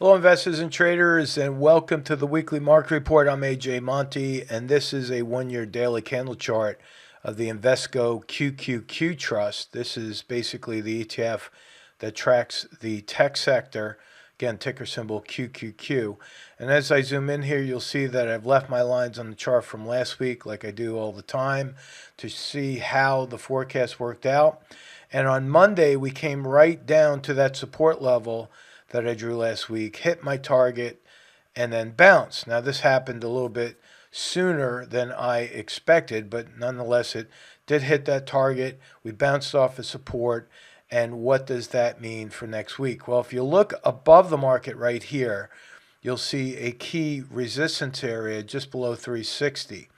Hello, investors and traders, and welcome to the weekly market report. I'm AJ Monty, and this is a one-year daily candle chart of the Invesco QQQ Trust. This is basically the ETF that tracks the tech sector. Again, ticker symbol QQQ. And as I zoom in here, you'll see that I've left my lines on the chart from last week, like I do all the time, to see how the forecast worked out. And on Monday, we came right down to that support level that I drew last week, hit my target, and then bounced. Now, this happened a little bit sooner than I expected, but nonetheless, it did hit that target. We bounced off of support. And what does that mean for next week? Well, if you look above the market right here, you'll see a key resistance area just below 360.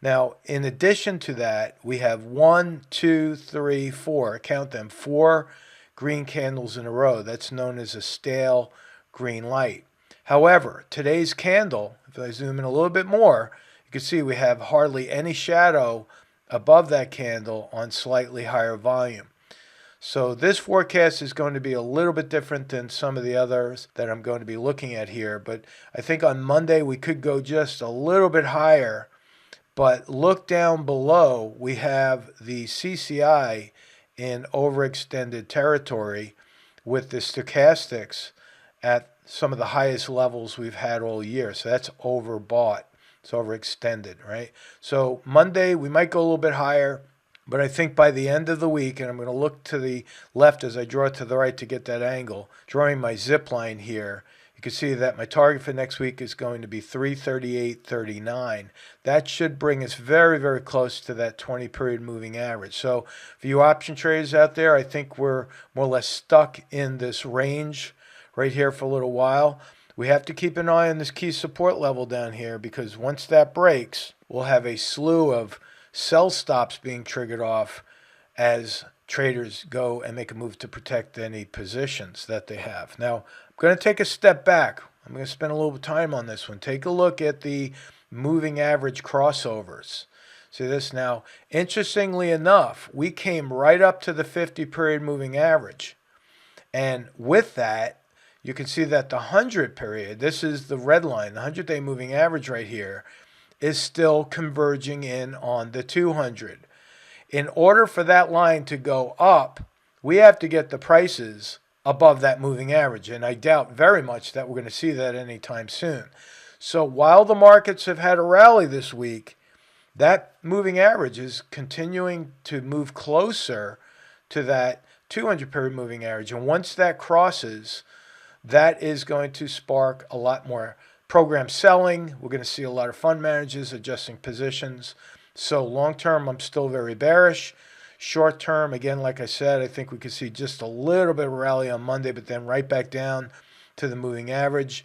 Now, in addition to that, we have 1, 2, 3, 4, count them, 4 green candles in a row. That's known as a stale green light. However, today's candle, if I zoom in a little bit more, you can see we have hardly any shadow above that candle on slightly higher volume. So this forecast is going to be a little bit different than some of the others that I'm going to be looking at here. But I think on Monday we could go just a little bit higher. But look down below, we have the CCI in overextended territory with the stochastics at some of the highest levels we've had all year. So that's overbought. It's overextended, right? So Monday we might go a little bit higher, but I think by the end of the week, and I'm going to look to the left as I draw to the right to get that angle, drawing my zip line here, you can see that my target for next week is going to be 338.39. That should bring us very, very close to that 20-period moving average. So for you option traders out there, I think we're more or less stuck in this range right here for a little while. We have to keep an eye on this key support level down here, because once that breaks, we'll have a slew of sell stops being triggered off as traders go and make a move to protect any positions that they have. Now, I'm going to take a step back. I'm going to spend a little time on this one. Take a look at the moving average crossovers. See this now? Interestingly enough, we came right up to the 50-period moving average. And with that, you can see that the 100-period, this is the red line, the 100-day moving average right here, is still converging in on the 200. In order for that line to go up, we have to get the prices above that moving average. And I doubt very much that we're going to see that anytime soon. So while the markets have had a rally this week, that moving average is continuing to move closer to that 200-period moving average. And once that crosses, that is going to spark a lot more program selling. We're going to see a lot of fund managers adjusting positions. So long term, I'm still very bearish. Short term, again, like I said, I think we could see just a little bit of a rally on Monday, but then right back down to the moving average.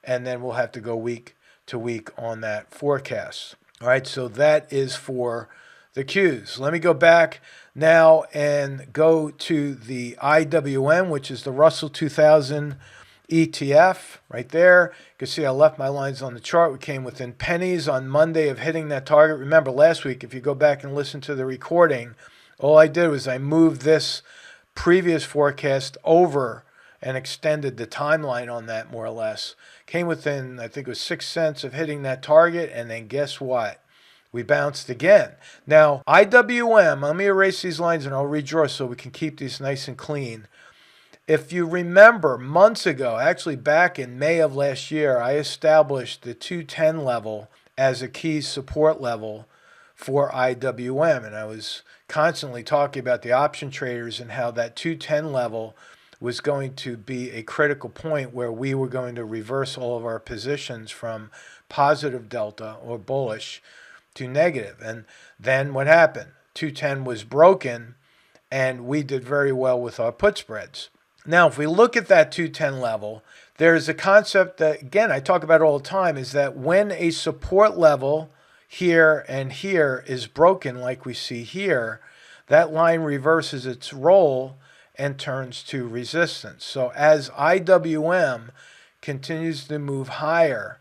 And then we'll have to go week to week on that forecast. All right, so that is for the Qs. Let me go back now and go to the IWM, which is the Russell 2000 ETF right there. You can see I left my lines on the chart. We came within pennies on Monday of hitting that target. Remember last week, if you go back and listen to the recording, all I did was I moved this previous forecast over and extended the timeline on that more or less. Came within, I think it was 6 cents of hitting that target, and then guess what? We bounced again. Now, IWM, let me erase these lines and I'll redraw so we can keep these nice and clean. If you remember, months ago, actually back in May of last year, I established the 210 level as a key support level for IWM. And I was constantly talking about the option traders and how that 210 level was going to be a critical point where we were going to reverse all of our positions from positive delta or bullish to negative. And then what happened? 210 was broken and we did very well with our put spreads. Now, if we look at that 210 level, there's a concept that, again, I talk about all the time, is that when a support level here and here is broken, like we see here, that line reverses its role and turns to resistance. So as IWM continues to move higher,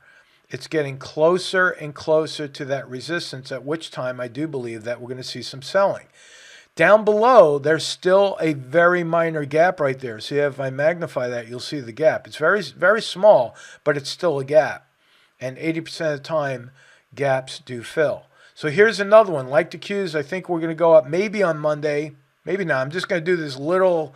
it's getting closer and closer to that resistance, at which time I do believe that we're going to see some selling. Down below, there's still a very minor gap right there. See, if I magnify that, you'll see the gap. It's very, very small, but it's still a gap. And 80% of the time, gaps do fill. So here's another one. Like the Qs, I think we're going to go up maybe on Monday. Maybe not. I'm just going to do this little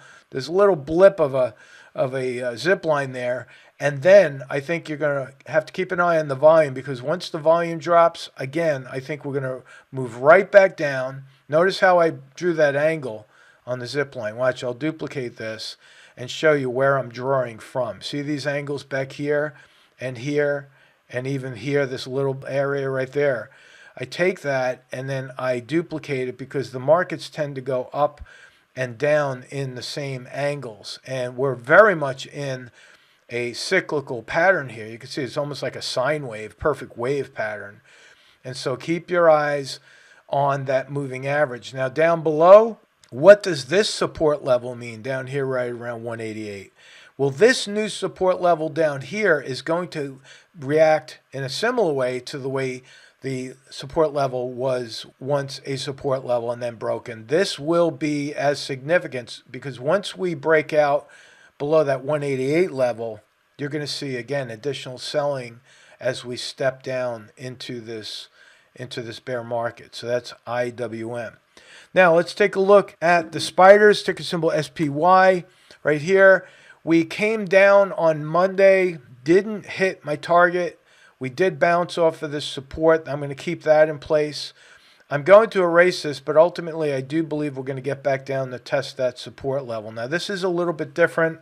blip of a zip line there. And then I think you're going to have to keep an eye on the volume, because once the volume drops, again, I think we're going to move right back down. Notice how I drew that angle on the zip line. Watch, I'll duplicate this and show you where I'm drawing from. See these angles back here and even here, this little area right there. I take that and then I duplicate it, because the markets tend to go up and down in the same angles. And we're very much in a cyclical pattern here. You can see it's almost like a sine wave, perfect wave pattern. And so keep your eyes on that moving average. Now down below, what does this support level mean down here right around 188? Well, this new support level down here is going to react in a similar way to the way the support level was once a support level and then broken. This will be as significant, because once we break out below that 188 level, you're going to see again additional selling as we step down into this bear market. So that's IWM. Now let's take a look at the spiders, ticker symbol SPY right here. We came down on Monday, didn't hit my target. We did bounce off of this support. I'm going to keep that in place. I'm going to erase this, but ultimately I do believe we're going to get back down to test that support level. Now this is a little bit different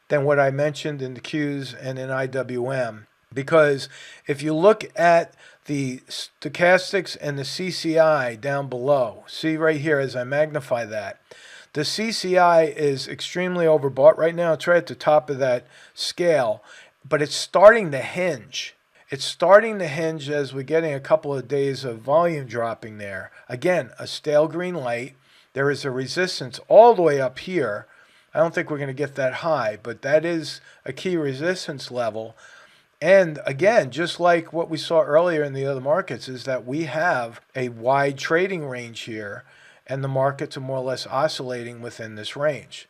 than what I mentioned in the Qs and in IWM, because if you look at the stochastics and the CCI down below, see right here as I magnify that, the CCI is extremely overbought right now. It's right at the top of that scale, but it's starting to hinge. It's starting to hinge as we're getting a couple of days of volume dropping there. Again, a stale green light. There is a resistance all the way up here. I don't think we're going to get that high, but that is a key resistance level. And again, just like what we saw earlier in the other markets, is that we have a wide trading range here, and the markets are more or less oscillating within this range.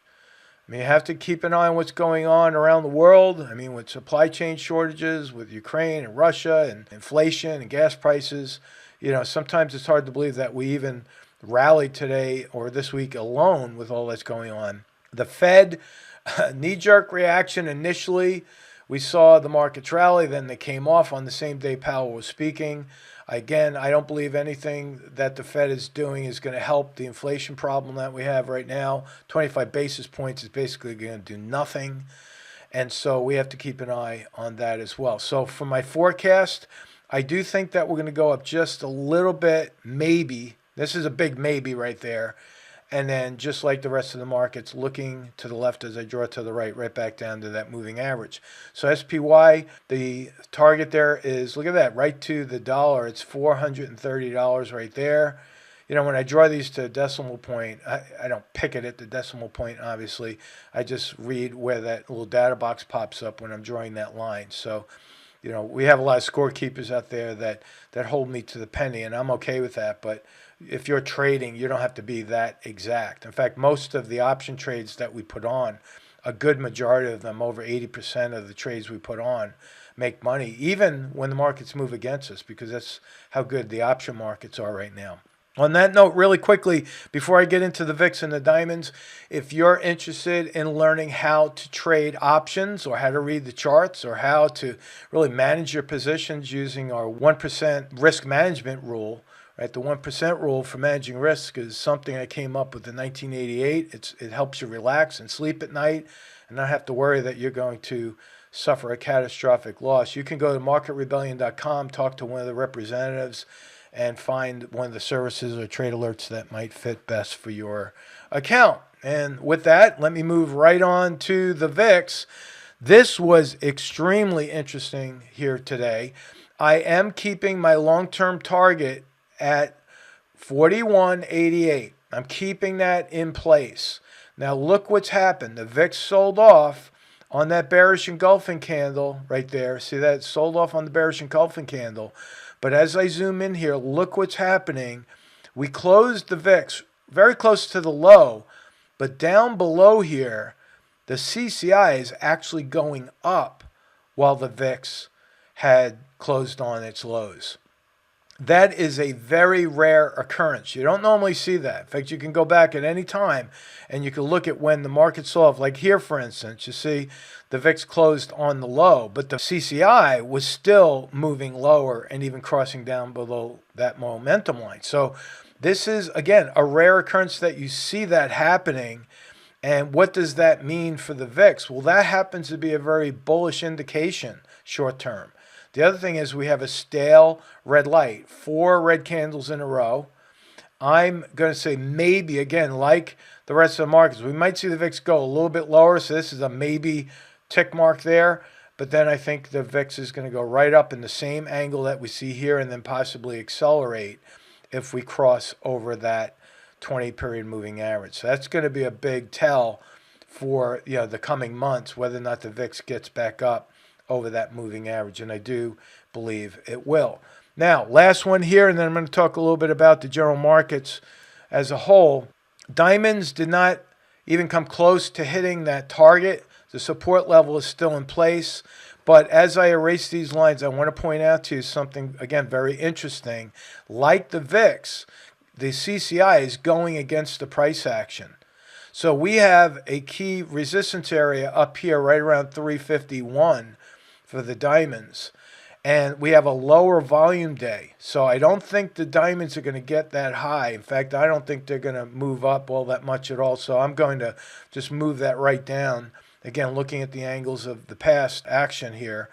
I mean, you have to keep an eye on what's going on around the world. I mean, with supply chain shortages, with Ukraine and Russia, and inflation and gas prices, you know, sometimes it's hard to believe that we even rallied today or this week alone with all that's going on. The Fed, knee-jerk reaction initially. We saw the markets rally, then they came off on the same day Powell was speaking. Again, I don't believe anything that the Fed is doing is going to help the inflation problem that we have right now. 25 basis points is basically going to do nothing. And so we have to keep an eye on that as well. So for my forecast, I do think that we're going to go up just a little bit, maybe. This is a big maybe right there. And then just like the rest of the markets, looking to the left as I draw to the right back down to that moving average. So SPY, the target there is, look at that, right to the dollar. It's $430 right there. You know, when I draw these to a decimal point, I don't pick it at the decimal point, obviously. I just read where that little data box pops up when I'm drawing that line. So, you know, we have a lot of scorekeepers out there that hold me to the penny, and I'm okay with that. But if you're trading, you don't have to be that exact. In fact, most of the option trades that we put on, a good majority of them, over 80% of the trades we put on, make money, even when the markets move against us, because that's how good the option markets are right now. On that note, really quickly, before I get into the VIX and the diamonds, if you're interested in learning how to trade options or how to read the charts or how to really manage your positions using our 1% risk management rule, right? The 1% rule for managing risk is something I came up with in 1988. It helps you relax and sleep at night and not have to worry that you're going to suffer a catastrophic loss. You can go to marketrebellion.com, talk to one of the representatives, and find one of the services or trade alerts that might fit best for your account. And with that, let me move right on to the VIX. This was extremely interesting here today. I am keeping my long-term target at 41.88. I'm keeping that in place. Now look what's happened. The VIX sold off on that bearish engulfing candle right there. See that? It sold off on the bearish engulfing candle. But as I zoom in here, look what's happening. We closed the VIX very close to the low, but down below here, the CCI is actually going up while the VIX had closed on its lows. That is a very rare occurrence. You don't normally see that. In fact, you can go back at any time and you can look at when the market's off. Like here, for instance, you see the VIX closed on the low, but the CCI was still moving lower and even crossing down below that momentum line. So this is, again, a rare occurrence that you see that happening. And what does that mean for the VIX? Well, that happens to be a very bullish indication short term. The other thing is we have a stale red light, 4 red candles in a row. I'm going to say maybe, again, like the rest of the markets, we might see the VIX go a little bit lower. So this is a maybe tick mark there. But then I think the VIX is going to go right up in the same angle that we see here and then possibly accelerate if we cross over that 20-period moving average. So that's going to be a big tell for the coming months, whether or not the VIX gets back up over that moving average, and I do believe it will. Now, last one here, and then I'm going to talk a little bit about the general markets as a whole. Diamonds did not even come close to hitting that target. The support level is still in place, but as I erase these lines, I want to point out to you something, again, very interesting. Like the VIX, the CCI is going against the price action. So we have a key resistance area up here right around 351 for the diamonds. And we have a lower volume day. So I don't think the diamonds are going to get that high. In fact, I don't think they're going to move up all that much at all. So I'm going to just move that right down. Again, looking at the angles of the past action here,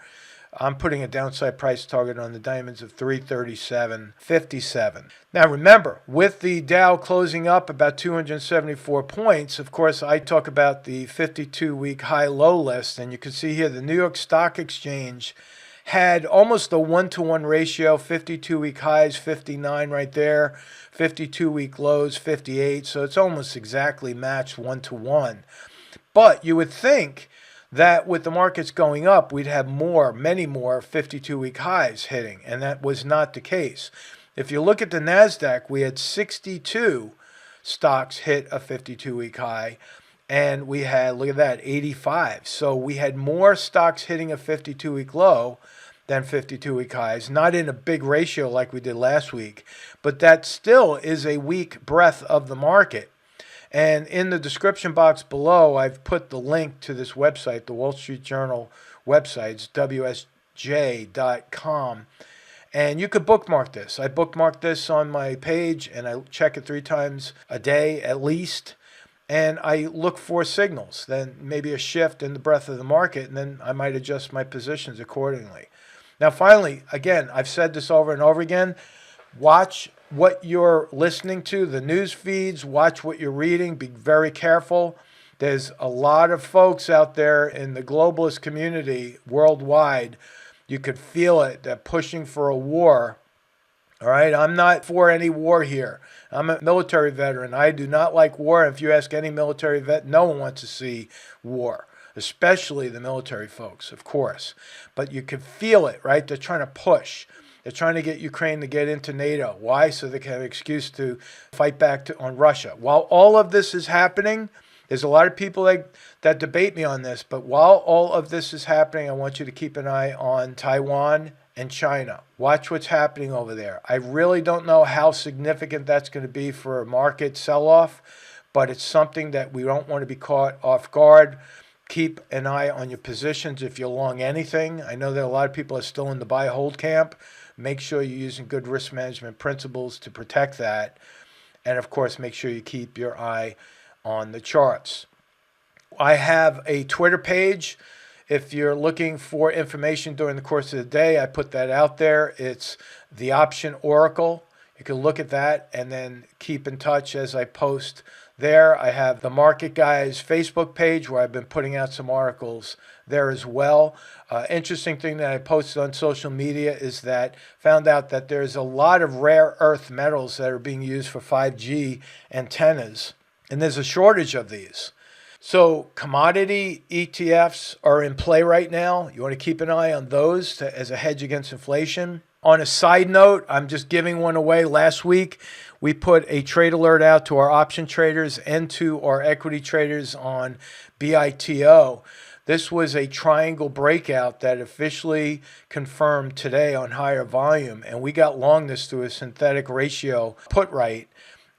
I'm putting a downside price target on the diamonds of 337.57. Now remember, with the Dow closing up about 274 points, of course, I talk about the 52-week high-low list, and you can see here the New York Stock Exchange had almost a 1-to-1 ratio, 52-week highs, 59 right there, 52-week lows, 58, so it's almost exactly matched 1-to-1. But you would think that with the markets going up, we'd have many more 52-week highs hitting, and that was not the case. If you look at the NASDAQ, we had 62 stocks hit a 52-week high, and we had, look at that, 85. So we had more stocks hitting a 52-week low than 52-week highs, not in a big ratio like we did last week, but that still is a weak breadth of the market. And in the description box below, I've put the link to this website, the Wall Street Journal website. It's WSJ.com. And you could bookmark this. I bookmark this on my page, and I check it 3 times a day at least. And I look for signals, then maybe a shift in the breadth of the market, and then I might adjust my positions accordingly. Now, finally, again, I've said this over and over again, watch what you're listening to, the news feeds, watch what you're reading, be very careful. There's a lot of folks out there in the globalist community worldwide. You could feel it. They're pushing for a war. All right, I'm not for any war here. I'm a military veteran. I do not like war. If you ask any military vet, no one wants to see war, especially the military folks, of course. But you can feel it, right? They're trying to push. They're trying to get Ukraine to get into NATO. Why? So they can have an excuse to fight back on Russia. While all of this is happening, there's a lot of people that debate me on this, but while all of this is happening, I want you to keep an eye on Taiwan and China. Watch what's happening over there. I really don't know how significant that's going to be for a market sell-off, but it's something that we don't want to be caught off guard. Keep an eye on your positions if you're long anything. I know that a lot of people are still in the buy-hold camp. Make sure you're using good risk management principles to protect that. And, of course, make sure you keep your eye on the charts. I have a Twitter page. If you're looking for information during the course of the day, I put that out there. It's the Option Oracle. You can look at that and then keep in touch as I post there. I have the Market Guys Facebook page where I've been putting out some articles there as well. Interesting thing that I posted on social media is that found out that there's a lot of rare earth metals that are being used for 5G antennas, and there's a shortage of these. So commodity ETFs are in play right now. You want to keep an eye on those as a hedge against inflation. On a side note, I'm just giving one away. Last week, we put a trade alert out to our option traders and to our equity traders on BITO. This was a triangle breakout that officially confirmed today on higher volume, and we got long this through a synthetic ratio put right.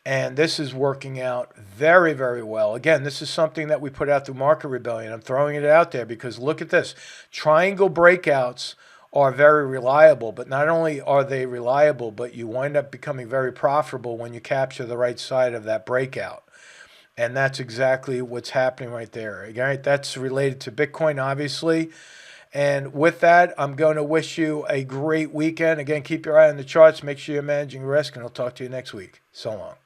And this is working out very, very well. Again, this is something that we put out through Market Rebellion. I'm throwing it out there because look at this. Triangle breakouts are very reliable, but not only are they reliable, but you wind up becoming very profitable when you capture the right side of that breakout. And that's exactly what's happening right there. All right, that's related to Bitcoin, obviously. And with that, I'm going to wish you a great weekend. Again, keep your eye on the charts. Make sure you're managing risk, and I'll talk to you next week. So long.